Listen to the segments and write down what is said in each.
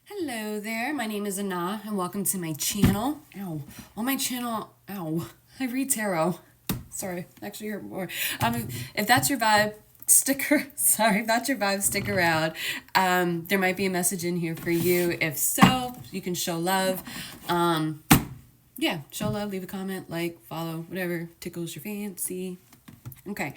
Hello there, my name is Anna and welcome to my channel. Ow. On my channel, I read tarot. Sorry, actually heard more. If that's your vibe, stick around. There might be a message in here for you. If so, you can show love. Yeah, show love, leave a comment, like, follow, whatever tickles your fancy. Okay.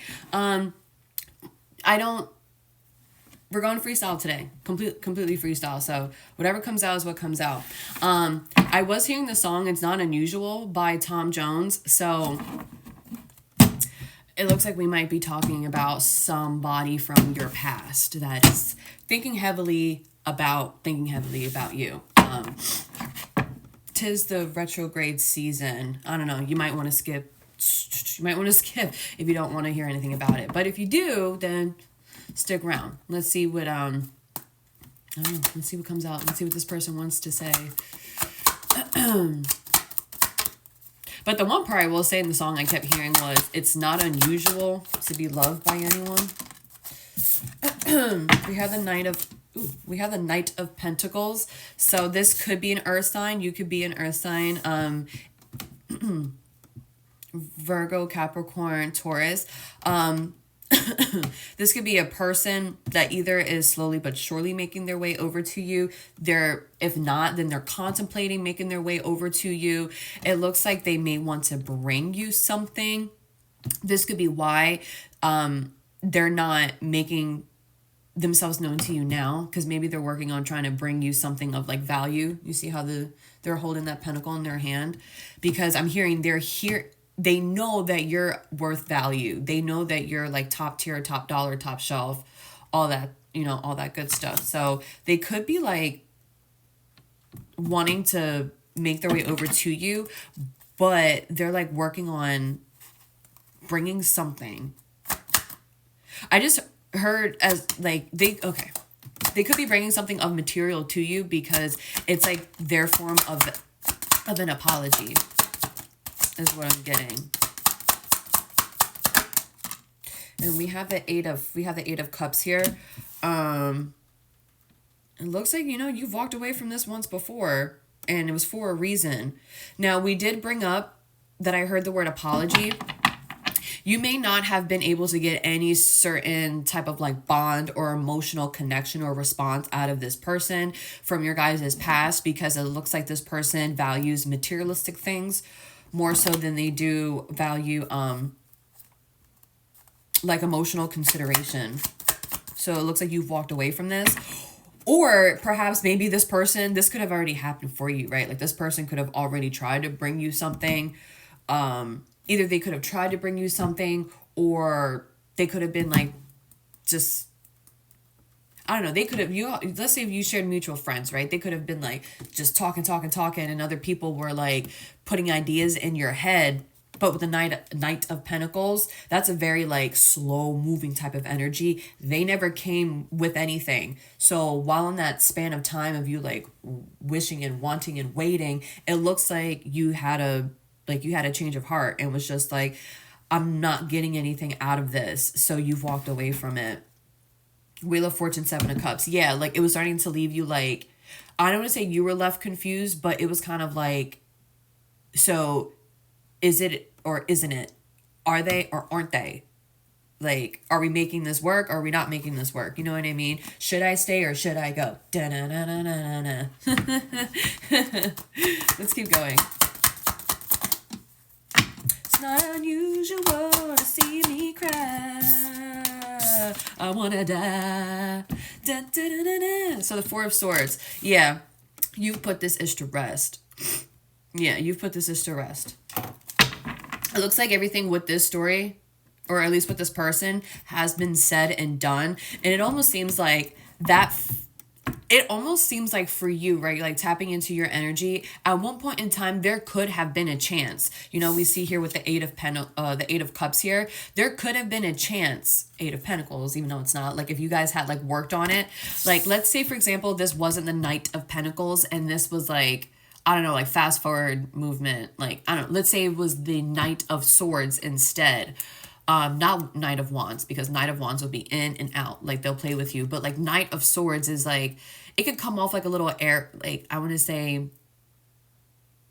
We're going freestyle today, completely freestyle. So whatever comes out is what comes out. I was hearing the song "It's Not Unusual" by Tom Jones. So it looks like we might be talking about somebody from your past that is thinking heavily about you. Tis the retrograde season. I don't know. You might want to skip. If you don't want to hear anything about it. But if you do, then stick around. Let's see what I don't know. Let's see what comes out. Let's see what this person wants to say. But the one part I will say in the song I kept hearing was, "It's not unusual to be loved by anyone." we have the Knight of Pentacles. So this could be an earth sign. You could be an earth sign. Virgo, Capricorn, Taurus. This could be a person that either is slowly but surely making their way over to you. If not, then they're contemplating making their way over to you. It looks like they may want to bring you something. This could be why they're not making themselves known to you now, because maybe they're working on trying to bring you something of like value. You see how they're holding that pentacle in their hand, because I'm hearing they're here. They know that you're worth value. They know that you're like top tier, top dollar, top shelf, all that, all that good stuff. So they could be like wanting to make their way over to you, but they're like working on bringing something. I just heard as like they could be bringing something of material to you, because it's like their form of an apology. Is what I'm getting. And we have the eight of Cups here. It looks like, you've walked away from this once before, and it was for a reason. Now, we did bring up that I heard the word apology. You may not have been able to get any certain type of like bond or emotional connection or response out of this person from your guys' past, because it looks like this person values materialistic things more so than they do value like emotional consideration. So it looks like you've walked away from this. Or perhaps maybe this could have already happened for you, right? Like this person could have already tried to bring you something. Either they could have tried to bring you something, or they could have been like just, I don't know, they could have, let's say if you shared mutual friends, right? They could have been like just talking, and other people were like putting ideas in your head. But with the Knight of Pentacles, that's a very like slow moving type of energy. They never came with anything. So while in that span of time of you like wishing and wanting and waiting, it looks like you had a change of heart and was just like, I'm not getting anything out of this. So you've walked away from it. Wheel of Fortune, Seven of Cups. Yeah, like it was starting to leave you like, I don't want to say you were left confused, but it was kind of like, so is it or isn't it? Are they or aren't they? Like, are we making this work or are we not making this work? You know what I mean? Should I stay or should I go? Da-na-na-na-na-na. Let's keep going. It's not unusual to see me cry. I wanna die. Da, da, da, da, da. So the Four of Swords. Yeah, you've put this ish to rest. It looks like everything with this story, or at least with this person, has been said and done. And it almost seems like for you, right? Like tapping into your energy. At one point in time, there could have been a chance. We see here with the Eight of Cups here, there could have been a chance. Eight of Pentacles, even though it's not. Like if you guys had like worked on it, like let's say for example, this wasn't the Knight of Pentacles, and this was like, I don't know, like fast forward movement. Like I don't know. Let's say it was the Knight of Swords instead. Not Knight of Wands, because Knight of Wands will be in and out, like they'll play with you. But like Knight of Swords is like, it could come off like a little air, like I want to say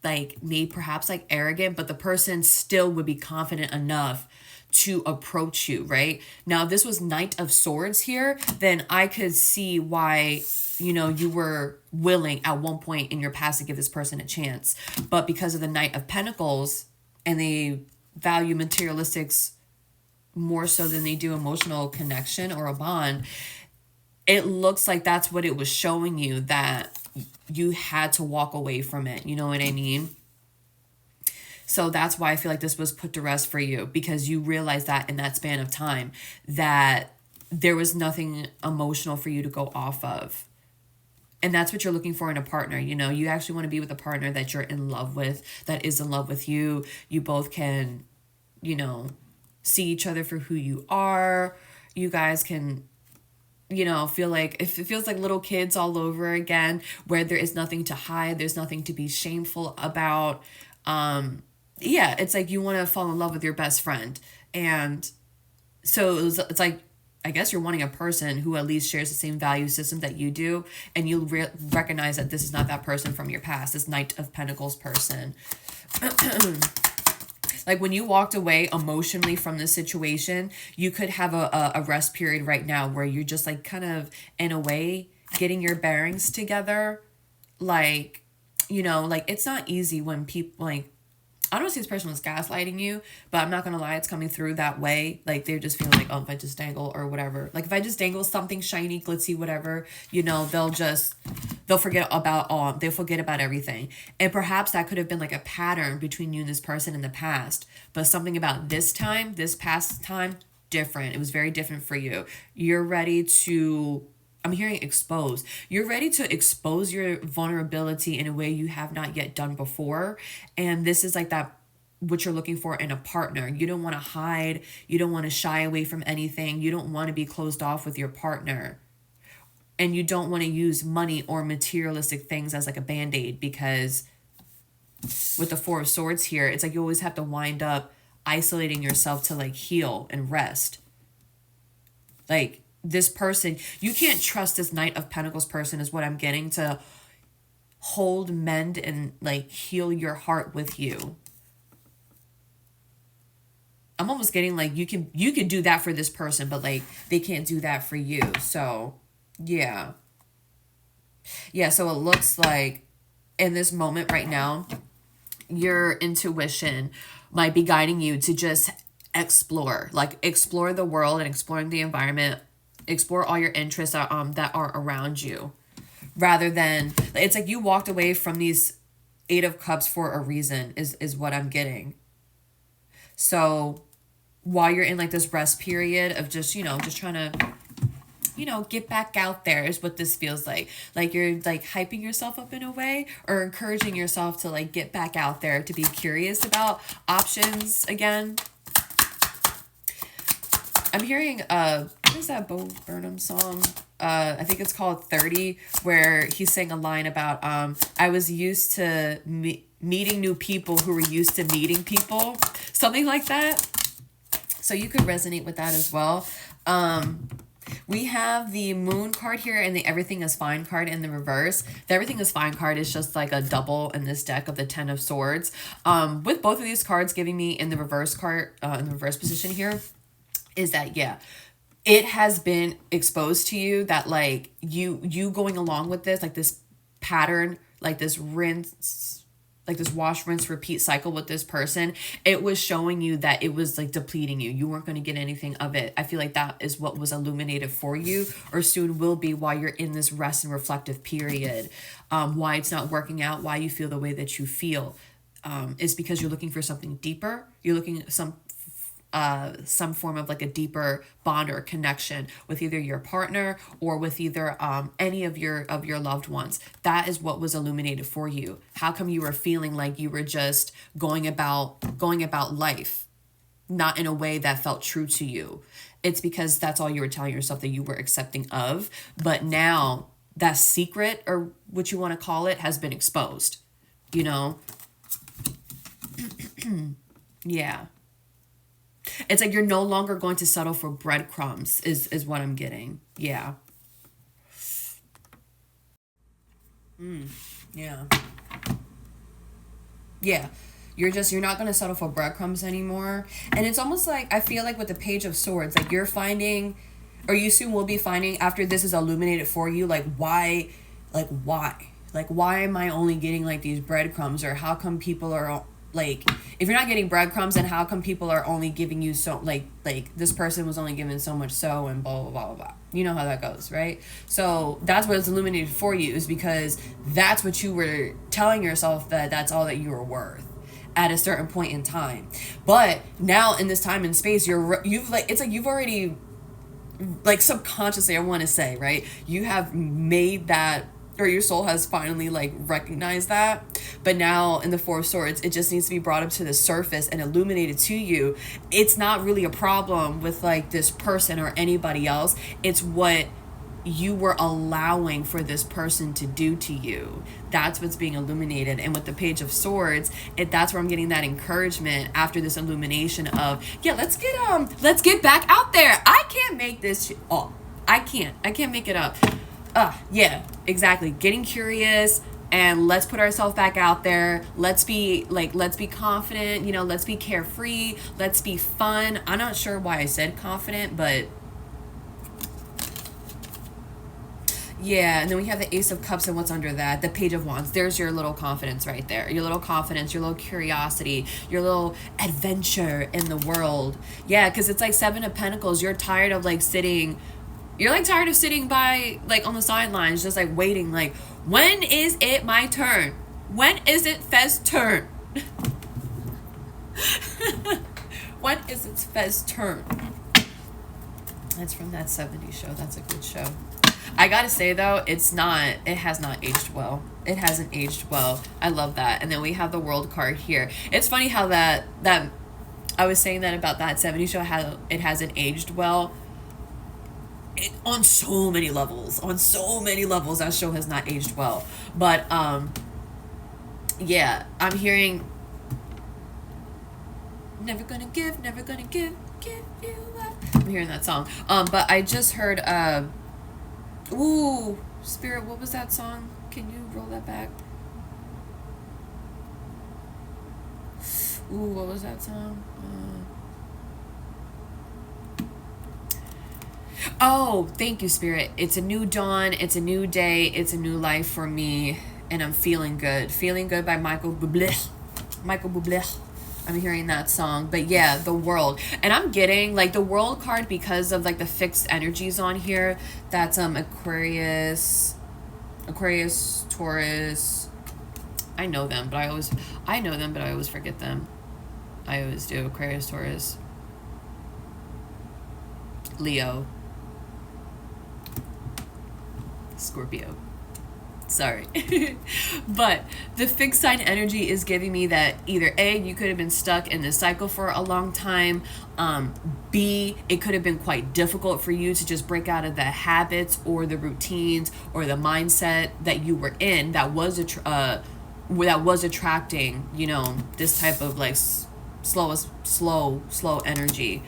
like maybe perhaps like arrogant, but the person still would be confident enough to approach you, right? Now, if this was Knight of Swords here, then I could see why, you know, you were willing at one point in your past to give this person a chance. But because of the Knight of Pentacles, and they value materialistics more so than they do emotional connection or a bond, it looks like that's what it was showing you, that you had to walk away from it. You know what I mean? So that's why I feel like this was put to rest for you, because you realized that in that span of time that there was nothing emotional for you to go off of. And that's what you're looking for in a partner. You know, you actually want to be with a partner that you're in love with, that is in love with you. You both can, you know, see each other for who you are. You guys can, you know, feel like, if it feels like little kids all over again, where there is nothing to hide, there's nothing to be shameful about. Yeah, it's like you want to fall in love with your best friend. And so it's like, I guess you're wanting a person who at least shares the same value system that you do. And you'll recognize that this is not that person from your past, this Knight of Pentacles person. Like when you walked away emotionally from this situation, you could have a rest period right now where you're just like kind of in a way getting your bearings together. Like, you know, like it's not easy when people like, I don't see this person was gaslighting you, but I'm not going to lie, it's coming through that way. Like they're just feeling like, oh, if I just dangle or whatever. Like if I just dangle something shiny, glitzy, whatever, you know, they'll forget about everything. And perhaps that could have been like a pattern between you and this person in the past. But something about this past time, different. It was very different for you. You're ready to, I'm hearing expose. You're ready to expose your vulnerability in a way you have not yet done before. And this is like that, what you're looking for in a partner. You don't want to hide. You don't want to shy away from anything. You don't want to be closed off with your partner. And you don't want to use money or materialistic things as like a band-aid, because with the Four of Swords here, it's like you always have to wind up isolating yourself to like heal and rest. Like, this person, you can't trust this Knight of Pentacles person is what I'm getting, to hold, mend, and like heal your heart with you. I'm almost getting like you can do that for this person, but like they can't do that for you. So yeah. Yeah, so it looks like in this moment right now, your intuition might be guiding you to just explore the world and exploring the environment. Explore all your interests that are around you, rather than, it's like you walked away from these Eight of Cups for a reason, is what I'm getting. So while you're in like this rest period of just, you know, just trying to, you know, get back out there, is what this feels like. Like you're like hyping yourself up in a way, or encouraging yourself to like get back out there, to be curious about options again. I'm hearing, what is that Bo Burnham song? I think it's called 30, where he's saying a line about, I was used to meeting new people who were used to meeting people. Something like that. So you could resonate with that as well. We have the Moon card here and the Everything is Fine card in the reverse. The Everything is Fine card is just like a double in this deck of the Ten of Swords. With both of these cards giving me in the reverse card, in the reverse position here, is that, yeah, it has been exposed to you that like you going along with this, like this pattern, like this rinse, like this wash, rinse, repeat cycle with this person, it was showing you that it was like depleting you. You weren't going to get anything of it. I feel like that is what was illuminated for you, or soon will be, while you're in this rest and reflective period. Why it's not working out, why you feel the way that you feel, is because you're looking for something deeper. You're looking at some form of like a deeper bond or connection with either your partner or with either any of your loved ones. That is what was illuminated for you. How come you were feeling like you were just going about life not in a way that felt true to you? It's because that's all you were telling yourself that you were accepting of. But now that secret, or what you want to call it, has been exposed, you know? Yeah. It's like you're no longer going to settle for breadcrumbs, is what I'm getting. Yeah. Yeah. Yeah. You're not going to settle for breadcrumbs anymore. And it's almost like, I feel like with the Page of Swords, like you're finding, or you soon will be finding after this is illuminated for you, like why, like why am I only getting like these breadcrumbs, or how come people are like, if you're not getting breadcrumbs, then how come people are only giving you so, like this person was only given so much, so, and blah blah blah blah blah. You know how that goes, right? So that's what it's illuminated for you, is because that's what you were telling yourself, that that's all that you were worth at a certain point in time. But now in this time and space, you've like, it's like you've already, like subconsciously, I want to say, right, you have made that, or your soul has finally like recognized that. But now in the Four of Swords, it just needs to be brought up to the surface and illuminated to you. It's not really a problem with like this person or anybody else. It's what you were allowing for this person to do to you. That's what's being illuminated. And with the Page of Swords, that's where I'm getting that encouragement after this illumination of, yeah, let's get back out there. I can't make this up. I can't make it up. Yeah, exactly. Getting curious, and let's put ourselves back out there. Let's be confident, let's be carefree, let's be fun. I'm not sure why I said confident, but yeah. And then we have the Ace of Cups, and what's under that? The Page of Wands. There's your little confidence right there. Your little confidence, your little curiosity, your little adventure in the world. Yeah, because it's like Seven of Pentacles. You're tired of like sitting... You're like tired of sitting by, like on the sidelines, just like waiting, like, when is it my turn? When is it Fez's turn? When is it Fez's turn? That's from that 70s show. That's a good show. I gotta say though, it has not aged well. It hasn't aged well. I love that. And then we have the World card here. It's funny how that I was saying that about that 70s show, how it hasn't aged well. On so many levels, that show has not aged well. But yeah, I'm hearing never gonna give you up. I'm hearing that song. But I just heard ooh, Spirit, what was that song? Can you roll that back? Ooh, what was that song? Oh, thank you, Spirit. It's a new dawn. It's a new day. It's a new life for me. And I'm feeling good. Feeling Good by Michael Bublé. I'm hearing that song. But yeah, the World. And I'm getting like the World card because of like the fixed energies on here. That's Aquarius, Taurus. I know them, but I always forget them. I always do. Aquarius, Taurus, Leo, Scorpio. Sorry. But the fixed sign energy is giving me that either A, you could have been stuck in this cycle for a long time. B, it could have been quite difficult for you to just break out of the habits or the routines or the mindset that you were in that was attracting, this type of like slow energy.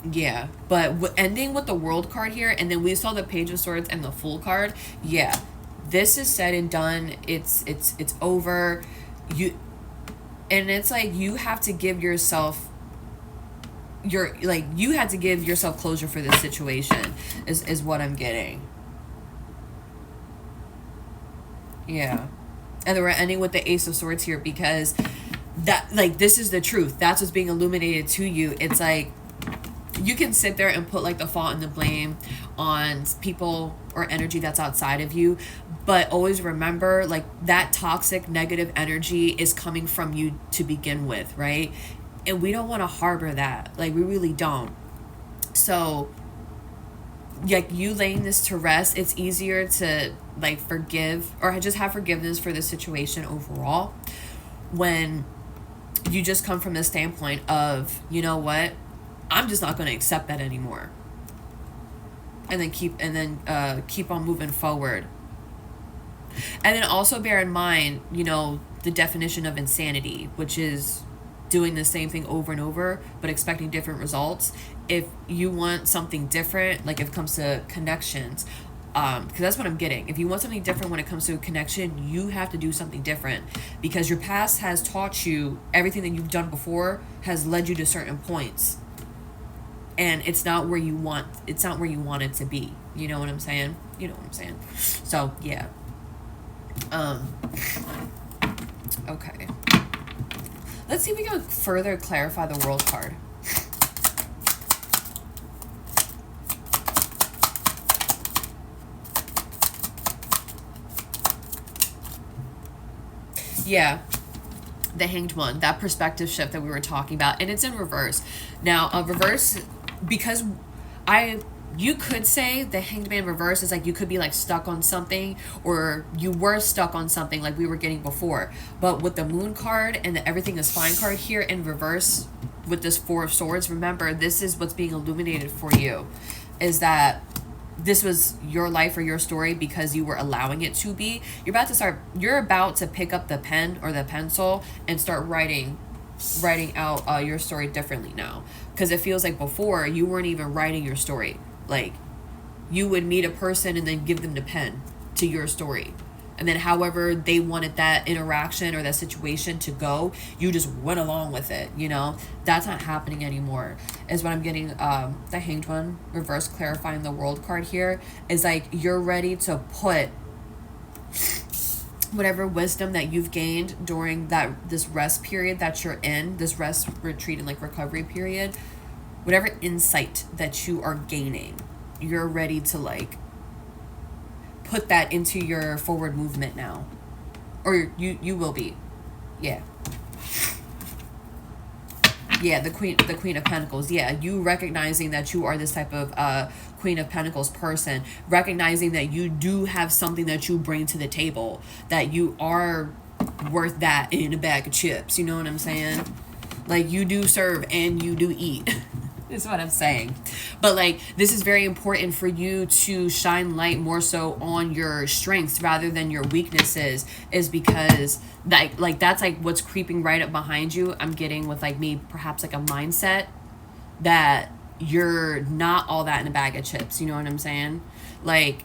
Yeah, but ending with the World card here, and then we saw the Page of Swords and the Fool card. Yeah, this is said and done. It's over. And it's like you have to give yourself you had to give yourself closure for this situation is what I'm getting. Yeah. And then we're ending with the Ace of Swords here because that, like, this is the truth. That's what's being illuminated to you. It's like you can sit there and put like the fault and the blame on people or energy that's outside of you, but always remember, like, that toxic negative energy is coming from you to begin with, right? And we don't want to harbor that. Like, we really don't. So like, you laying this to rest, it's easier to like forgive or just have forgiveness for the situation overall when you just come from the standpoint of, you know what, I'm just not going to accept that anymore, and then keep on moving forward. And then also bear in mind, the definition of insanity, which is doing the same thing over and over but expecting different results. If you want something different, like if it comes to connections, because that's what I'm getting. If you want something different when it comes to a connection, you have to do something different, because your past has taught you everything that you've done before has led you to certain points, and it's not where you want it to be. You know what I'm saying? So yeah. Okay, let's see if we can further clarify the World card. Yeah, the Hanged One, that perspective shift that we were talking about, and it's in reverse. Now, reverse, because you could say the Hanged Man reverse is like you could be like stuck on something, or you were stuck on something like we were getting before. But with the Moon card and the Everything is Fine card here in reverse with this Four of Swords, remember, this is what's being illuminated for you, is that this was your life or your story because you were allowing it to be. You're about to pick up the pen or the pencil and start writing out your story differently now, because it feels like before you weren't even writing your story. Like, you would meet a person and then give them the pen to your story, and then however they wanted that interaction or that situation to go, you just went along with it. That's not happening anymore, is what I'm getting. The Hanged One reverse, clarifying the World card here, is like you're ready to put whatever wisdom that you've gained during this rest period that you're in, this rest, retreat, and like recovery period, whatever insight that you are gaining, you're ready to like put that into your forward movement now, or you will be. Yeah, the Queen of Pentacles. Yeah, you recognizing that you are this type of Queen of Pentacles person, recognizing that you do have something that you bring to the table, that you are worth that in a bag of chips. You know what I'm saying? Like, you do serve and you do eat. Is what I'm saying. But like, this is very important for you to shine light more so on your strengths rather than your weaknesses, is because that's like what's creeping right up behind you. I'm getting with like maybe perhaps like a mindset that you're not all that in a bag of chips. You know what I'm saying? Like,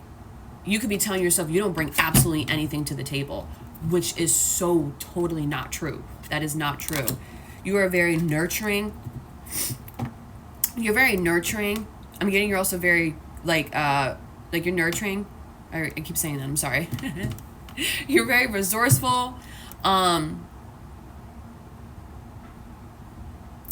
you could be telling yourself you don't bring absolutely anything to the table, which is so totally not true. That is not true. You are very nurturing. You're very nurturing. I'm getting you're also very like you're nurturing. I keep saying that, I'm sorry. You're very resourceful. I'm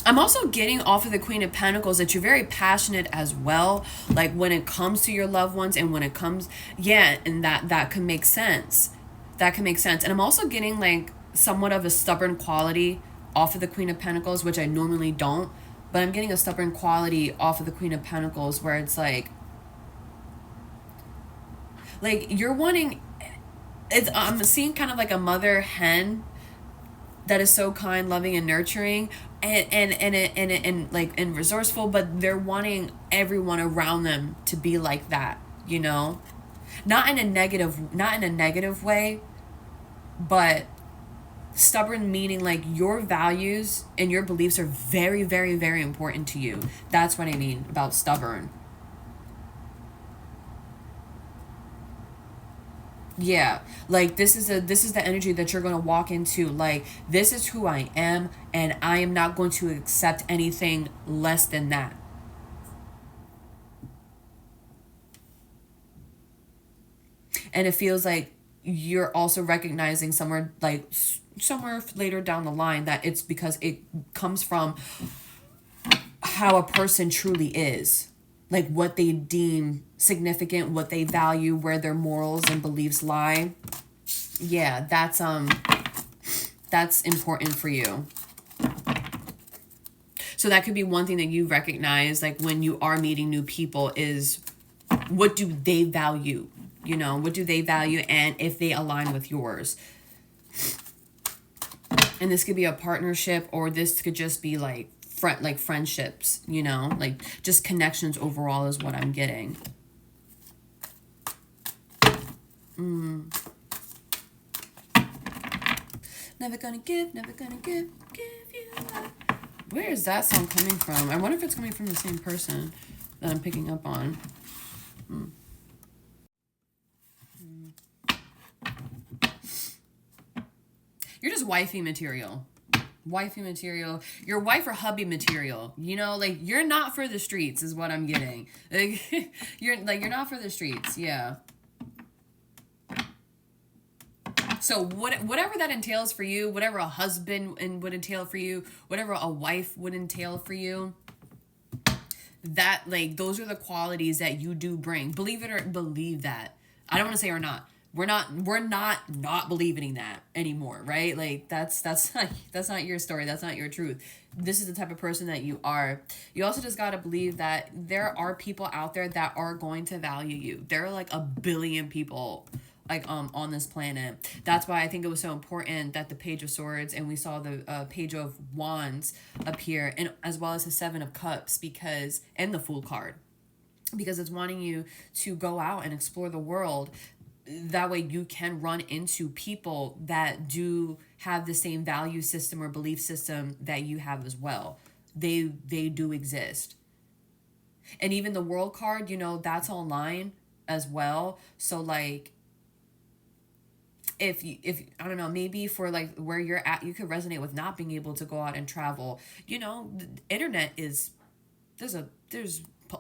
also getting off of the Queen of Pentacles that you're very passionate as well, like when it comes to your loved ones, and when it comes, and that can make sense. That can make sense. And I'm also getting like somewhat of a stubborn quality off of the Queen of Pentacles, which I normally don't. But I'm getting a stubborn quality off of the Queen of Pentacles, where it's like you're wanting, I'm seeing kind of like a mother hen that is so kind, loving, and nurturing, and like, and resourceful, but they're wanting everyone around them to be like that, not in a negative way, but stubborn meaning like your values and your beliefs are very, very, very important to you. That's what I mean about stubborn. Yeah, like this is the energy that you're going to walk into. Like, this is who I am, and I am not going to accept anything less than that. And it feels like you're also recognizing somewhere later down the line that it's because it comes from how a person truly is, like what they deem significant, what they value, where their morals and beliefs lie. Yeah, that's important for you. So that could be one thing that you recognize, like when you are meeting new people, is what do they value? What do they value, and if they align with yours. And this could be a partnership, or this could just be like friendships, like just connections overall is what I'm getting. Never gonna give you up. Where is that song coming from? I wonder if it's coming from the same person that I'm picking up on. wifey material. Wifey material. Your wife or hubby material. You know, like, you're not for the streets is what I'm getting. Like, you're not for the streets. Yeah. So whatever that entails for you, whatever a husband would entail for you, whatever a wife would entail for you, that, like, those are the qualities that you do bring. Believe it or believe that. I don't want to say or not. We're not believing that anymore, right? Like, that's not your story. That's not your truth. This is the type of person that you are. You also just got to believe that there are people out there that are going to value you. There are like a billion people like on this planet. That's why I think it was so important that the Page of Swords and we saw the Page of Wands appear, and as well as the Seven of Cups, because, and the Fool card, because it's wanting you to go out and explore the world. That way you can run into people that do have the same value system or belief system that you have as well. They do exist. And even the World card, you know, that's online as well. So like, if I don't know, maybe for like where you're at, you could resonate with not being able to go out and travel. You know, the internet is, there's a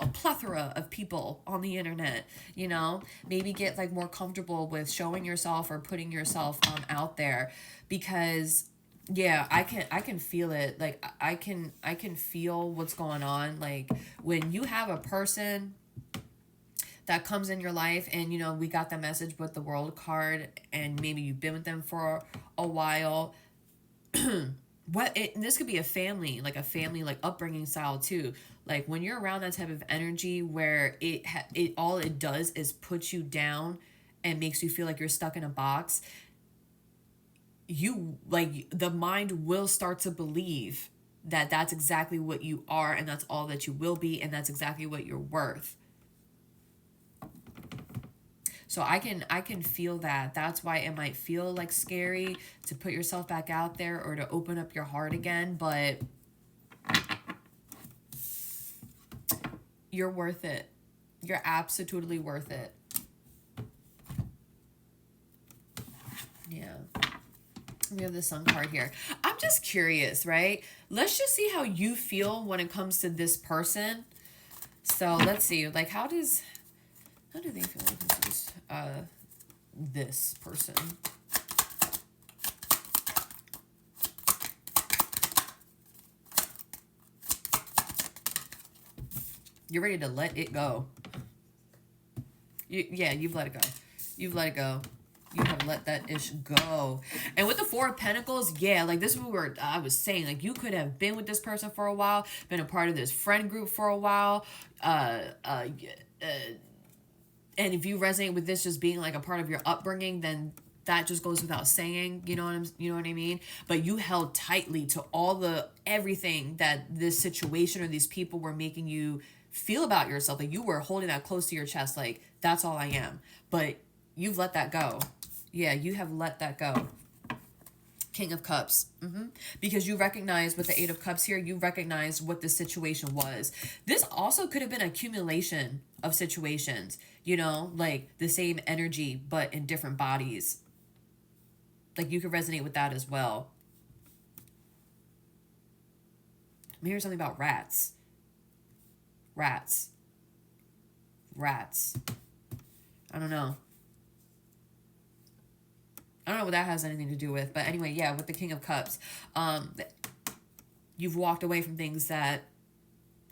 plethora of people on the internet. You know, maybe get like more comfortable with showing yourself or putting yourself out there, because yeah, I can feel it. Like I can feel what's going on. Like when you have a person that comes in your life, and you know, we got the message with the World card, and maybe you've been with them for a while. This could be a family like upbringing style too. Like when you're around that type of energy where it all it does is put you down and makes you feel like you're stuck in a box, you like, the mind will start to believe that that's exactly what you are, and that's all that you will be, and that's exactly what you're worth. So I can feel that. That's why it might feel like scary to put yourself back out there or to open up your heart again, but you're worth it. You're absolutely worth it. Yeah. We have the Sun card here. I'm just curious, right? Let's just see how you feel when it comes to this person. So let's see, like, how do they feel when it comes to this person? You're ready to let it go. You've let it go. You've let it go. You have let that ish go. And with the Four of Pentacles, yeah, like this is what I was saying. Like you could have been with this person for a while, been a part of this friend group for a while. And if you resonate with this just being like a part of your upbringing, then that just goes without saying. You know what I mean? But you held tightly to everything that this situation or these people were making you feel about yourself. Like you were holding that close to your chest, like that's all I am. But you've let that go. Yeah, you have let that go. King of Cups. Because you recognize with the Eight of Cups here, you recognize what the situation was. This also could have been an accumulation of situations, you know, like the same energy, but in different bodies. Like you could resonate with that as well. Let me hear something about rats. Rats. I don't know. I don't know what that has anything to do with, but anyway, yeah, with the King of Cups, you've walked away from things that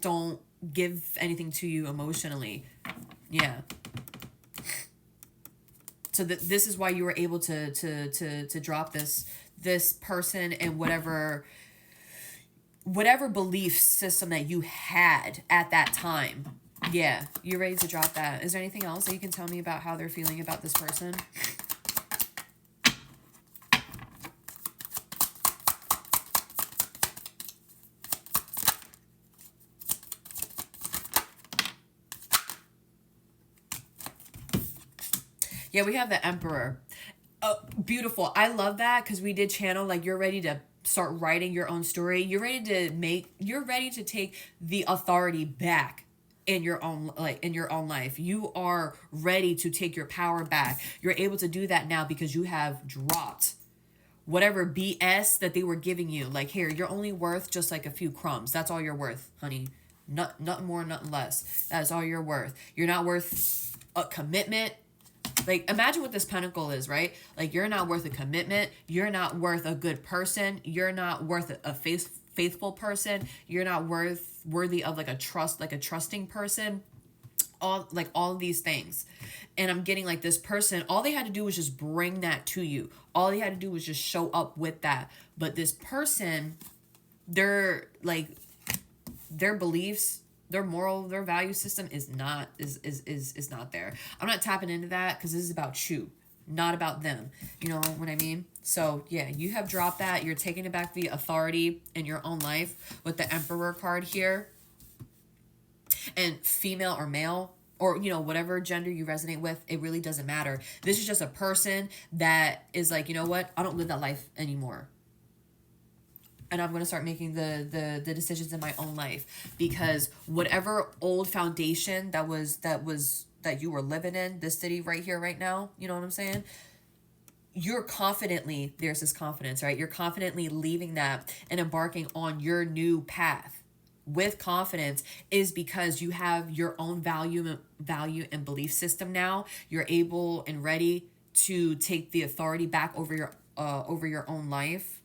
don't give anything to you emotionally. Yeah. So this is why you were able to drop this person and whatever belief system that you had at that time. Yeah, you're ready to drop that. Is there anything else that you can tell me about how they're feeling about this person? Yeah, we have the Emperor. Oh, beautiful. I love that because we did channel like you're ready to start writing your own story. You're ready to take the authority back in your own life. You are ready to take your power back. You're able to do that now because you have dropped whatever BS that they were giving you. Like, here, you're only worth just like a few crumbs. That's all you're worth, honey. Nothing more, nothing less. That is all you're worth. You're not worth a commitment. Like, imagine what this pentacle is, right? Like, you're not worth a commitment. You're not worth a good person. You're not worth a faithful person. You're not worthy of like a trusting person. All of these things. And I'm getting like this person, all they had to do was just bring that to you. All they had to do was just show up with that. But this person, their beliefs, their moral, their value system is not there. I'm not tapping into that because this is about you, not about them. You know what I mean? So yeah, you have dropped that. You're taking back the authority in your own life with the Emperor card here. And female or male, or, you know, whatever gender you resonate with, it really doesn't matter. This is just a person that is like, you know what? I don't live that life anymore. And I'm going to start making the decisions in my own life, because whatever old foundation that you were living in, this city right here, right now, you know what I'm saying? You're confidently, there's this confidence, right? You're confidently leaving that and embarking on your new path with confidence, is because you have your own value and belief system now. You're able and ready to take the authority back over your own life.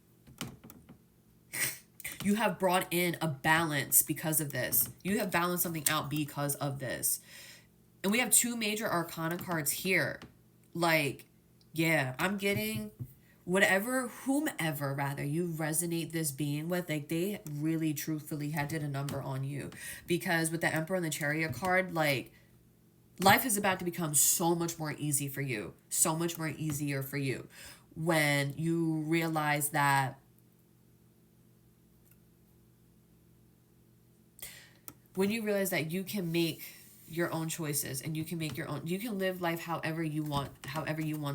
You have brought in a balance because of this. You have balanced something out because of this. And we have two major arcana cards here. Like, yeah, I'm getting whomever rather you resonate this being with, like, they really truthfully had did a number on you. Because with the Emperor and the Chariot card, like, life is about to become so much more easy for you, so much more easier for you, when you realize that you can make your own choices, and you can live life however you want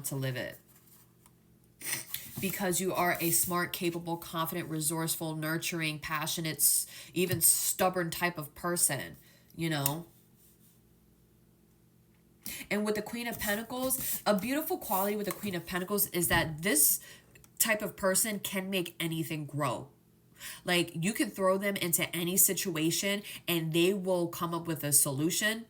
to live it. Because you are a smart, capable, confident, resourceful, nurturing, passionate, even stubborn type of person, you know? And with the Queen of Pentacles, a beautiful quality with the Queen of Pentacles is that this type of person can make anything grow. Like, you can throw them into any situation and they will come up with a solution.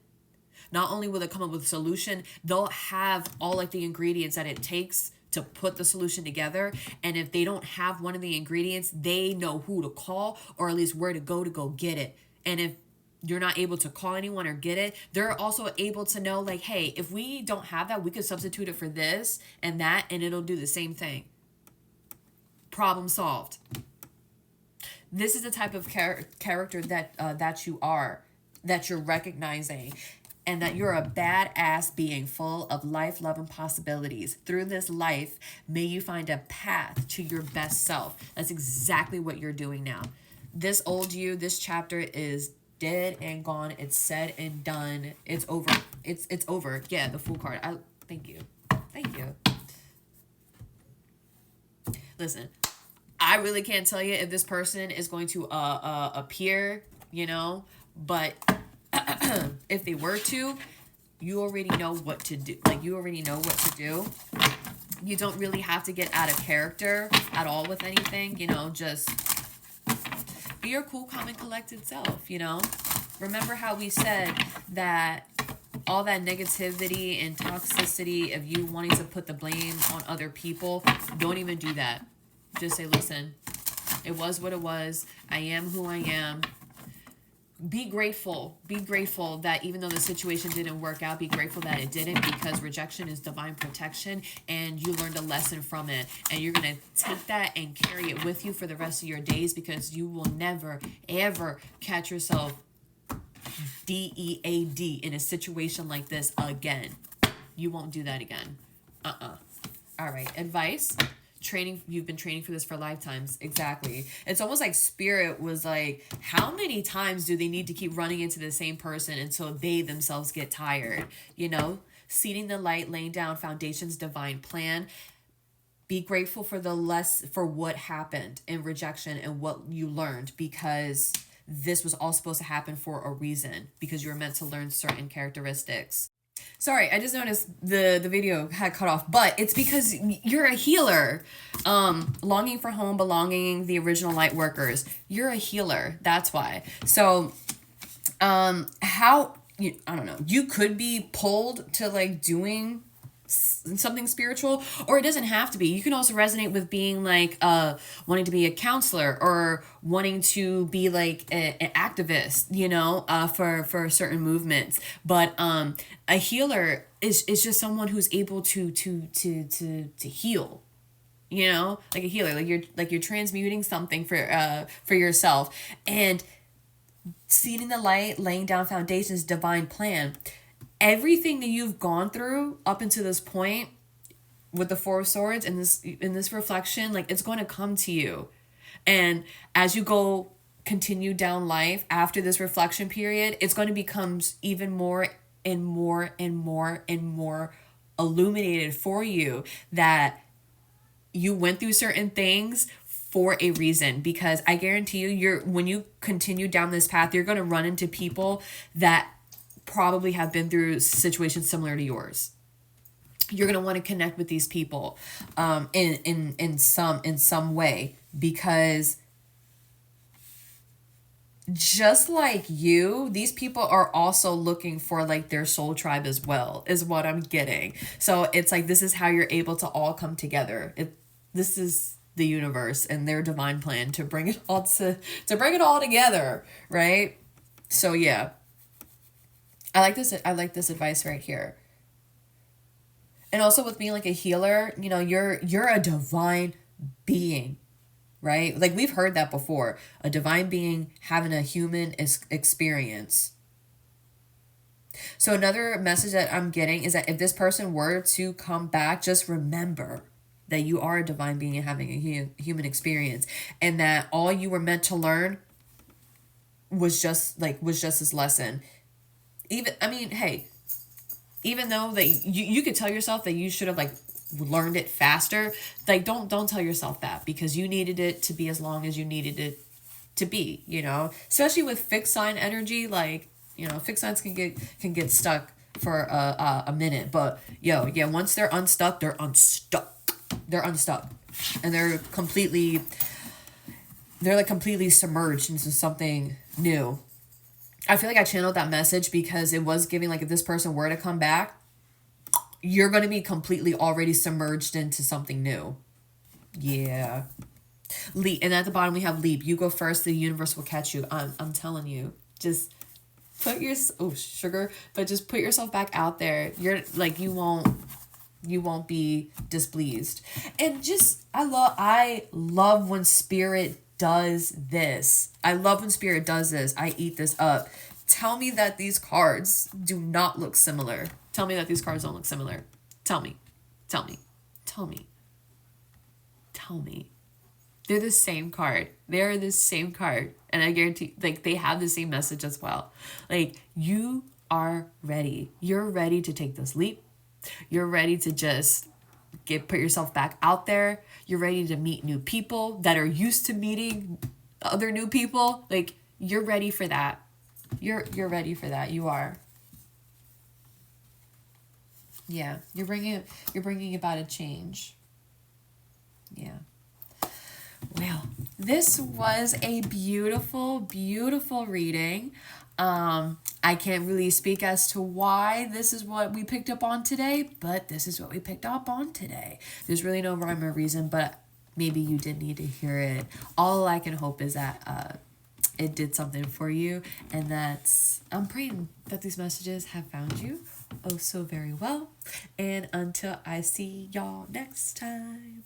Not only will they come up with a solution, they'll have all like the ingredients that it takes to put the solution together. And if they don't have one of the ingredients, they know who to call, or at least where to go get it. And if you're not able to call anyone or get it, they're also able to know, like, hey, if we don't have that, we could substitute it for this and that, and it'll do the same thing. Problem solved. This is the type of character that you are, that you're recognizing. And that you're a badass being full of life, love, and possibilities. Through this life, may you find a path to your best self. That's exactly what you're doing now. This old you, this chapter is dead and gone. It's said and done. It's over. It's over. Yeah, the Fool card. Thank you. Listen, I really can't tell you if this person is going to appear, you know, but if they were to, you already know what to do. Like, you already know what to do. You don't really have to get out of character at all with anything, you know, just be your cool, calm, and collected self, you know. Remember how we said that all that negativity and toxicity of you wanting to put the blame on other people, don't even do that. Just say, listen, it was what it was. I am who I am. Be grateful that even though the situation didn't work out, be grateful that it didn't, because rejection is divine protection, and you learned a lesson from it, and you're going to take that and carry it with you for the rest of your days, because you will never, ever catch yourself DEAD in a situation like this again. You won't do that again. All right, advice. Training, you've been training for this for lifetimes. Exactly. It's almost like Spirit was like, how many times do they need to keep running into the same person until they themselves get tired? You know, seeding the light, laying down foundations, divine plan. Be grateful for for what happened in rejection and what you learned, because this was all supposed to happen for a reason, because you were meant to learn certain characteristics. Sorry, I just noticed the video had cut off, but it's because you're a healer. Longing for home, belonging, the original light workers. You're a healer. That's why. So, how I don't know. You could be pulled to like doing something spiritual, or it doesn't have to be. You can also resonate with being like wanting to be a counselor, or wanting to be like an activist, you know, for certain movements. But a healer is just someone who's able to heal, you know, like a healer, like you're transmuting something for yourself, and seeing the light, laying down foundations, divine plan. Everything that you've gone through up until this point with the Four of Swords and this reflection, like it's going to come to you. And as you go continue down life after this reflection period, it's going to become even more and more and more and more illuminated for you that you went through certain things for a reason. Because I guarantee you, when you continue down this path, you're going to run into people that probably have been through situations similar to yours. You're going to want to connect with these people in some way, because just like you, these people are also looking for like their soul tribe as well, is what I'm getting. So it's like, this is how you're able to all come together. This is the universe and their divine plan to bring it all to bring it all together, right? So yeah. I like this advice right here. And also with being like a healer, you know, you're a divine being, right? Like we've heard that before. A divine being having a human experience. So another message that I'm getting is that if this person were to come back, just remember that you are a divine being and having a human experience, and that all you were meant to learn was just this lesson. Even though that you could tell yourself that you should have like learned it faster, like don't tell yourself that, because you needed it to be as long as you needed it to be, you know, especially with fixed sign energy. Like, you know, fixed signs can get stuck for a minute, but once they're unstuck, they're unstuck, and they're like completely submerged into something new. I feel like I channeled that message because it was giving like, if this person were to come back, you're going to be completely already submerged into something new. Yeah. Leap. And at the bottom we have leap. You go first, the universe will catch you. I'm telling you. Just put just put yourself back out there. You're like, you won't be displeased. And just I love when spirit does this. I love when spirit does this. I eat this up. Tell me that these cards do not look similar. Tell me that these cards don't look similar. Tell me. They're the same card. They're the same card. And I guarantee, like, they have the same message as well. Like, you are ready. You're ready to take this leap. You're ready to just put yourself back out there. You're ready to meet new people that are used to meeting other new people. Like, you're ready for that. You're ready for that. You are. Yeah, you're bringing about a change. Yeah. Well, this was a beautiful, beautiful reading. I can't really speak as to why this is what we picked up on today, but this is what we picked up on today. There's really no rhyme or reason, but maybe you did need to hear it. All I can hope is that it did something for you, and I'm praying that these messages have found you oh so very well. And until I see y'all next time,